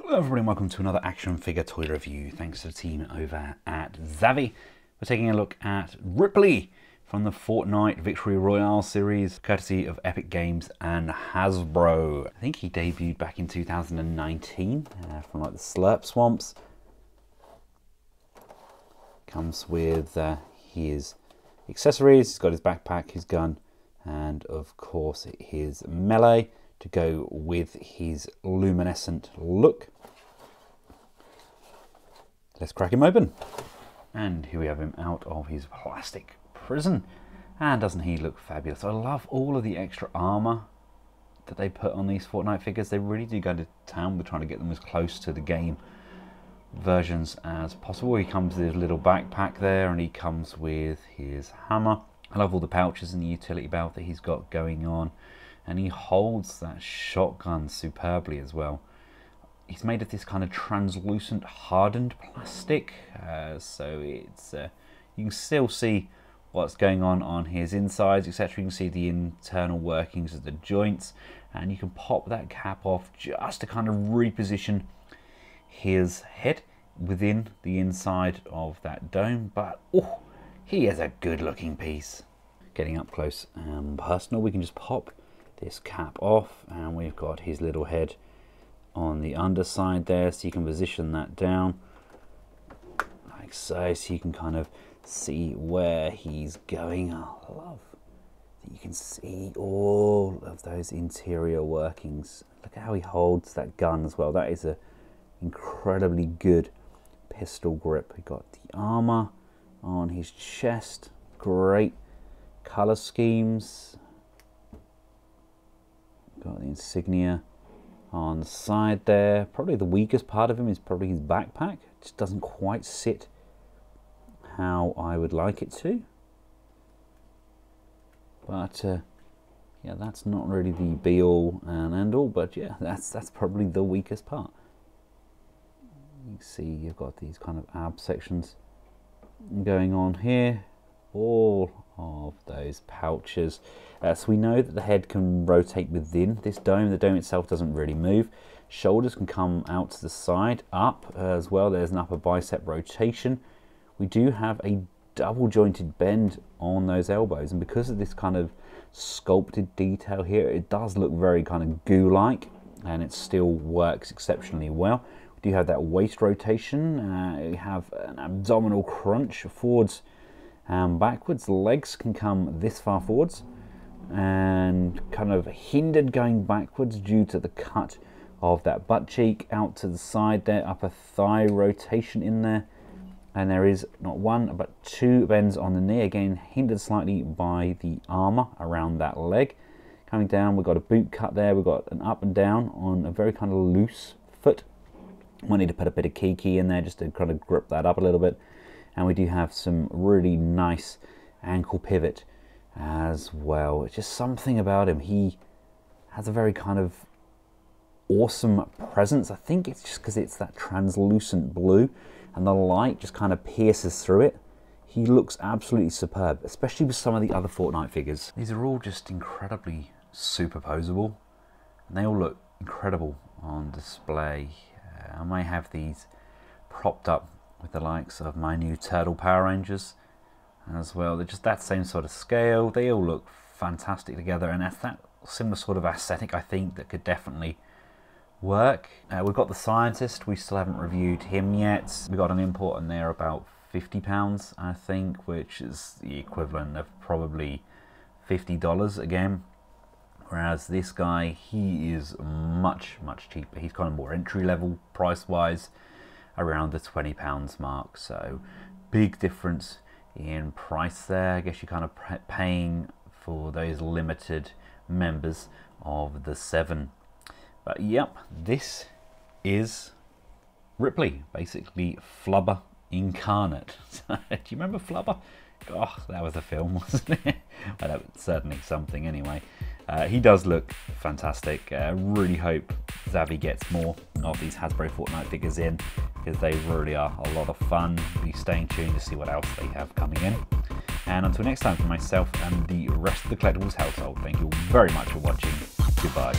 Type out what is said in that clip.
Hello everybody and welcome to another action figure toy review. Thanks to the team over at Zavvi. We're taking a look at Ripley from the Fortnite Victory Royale series, courtesy of Epic Games and Hasbro. I think he debuted back in 2019 from like the Slurp Swamps. Comes with his accessories. He's got his backpack, his gun, and of course his melee to go with his luminescent look. Let's crack him open. And here we have him out of his plastic prison. And doesn't he look fabulous? I love all of the extra armor that they put on these Fortnite figures. They really do go to town with trying to get them as close to the game versions as possible. He comes with his little backpack there, and he comes with his hammer. I love all the pouches and the utility belt that he's got going on. And he holds that shotgun superbly as well. He's made of this kind of translucent hardened plastic, so it's you can still see what's going on his insides, etc. You can see the internal workings of the joints, and you can pop that cap off just to kind of reposition his head within the inside of that dome. But oh, he is a good looking piece. Getting up close and personal, we can just pop this cap off, and we've got his little head on the underside there, so you can position that down like so, so you can kind of see where he's going. I love that you can see all of those interior workings. Look at how he holds that gun as well. That is a incredibly good pistol grip. We've got the armor on his chest, great color schemes. Got the insignia on the side there. Probably the weakest part of him is probably his backpack. It just doesn't quite sit how I would like it to. But yeah, that's not really the be all and end all, but yeah, that's probably the weakest part. You can see you've got these kind of ab sections going on here. All of those pouches. So we know that the head can rotate within this dome. The dome itself doesn't really move. Shoulders can come out to the side, up as well. There's an upper bicep rotation. We do have a double jointed bend on those elbows, and because of this kind of sculpted detail here, it does look very kind of goo-like, and it still works exceptionally well. We do have that waist rotation. We have an abdominal crunch forwards and backwards. The legs can come this far forwards and kind of hindered going backwards due to the cut of that butt cheek out to the side there. Upper thigh rotation in there, and there is not one but two bends on the knee, again hindered slightly by the armor around that leg. Coming down, we've got a boot cut there. We've got an up and down on a very kind of loose foot. We need to put a bit of kiki in there just to kind of grip that up a little bit. And we do have some really nice ankle pivot as well. It's just something about him. He has a very kind of awesome presence. I think it's just because it's that translucent blue and the light just kind of pierces through it. He looks absolutely superb, especially with some of the other Fortnite figures. These are all just incredibly superposable, and they all look incredible on display. I may have these propped up with the likes of my new Turtle Power Rangers as well. They're just that same sort of scale. They all look fantastic together, and that's that similar sort of aesthetic I think that could definitely work. We've got the Scientist. We still haven't reviewed him yet. We got an import in there about £50 I think, which is the equivalent of probably $50 again, whereas this guy, he is much cheaper. He's kind of more entry level price wise, around the £20 mark. So big difference in price there. I guess you're kind of paying for those limited members of the 7. But yep, this is Ripley, basically Flubber incarnate. Do you remember Flubber? Oh, that was a film, wasn't it? Well, that was certainly something anyway. He does look fantastic. Really hope Zavvi gets more of these Hasbro Fortnite figures in, because they really are a lot of fun. Be staying tuned to see what else they have coming in. And until next time, for myself and the rest of the Collectables household, thank you very much for watching. Goodbye.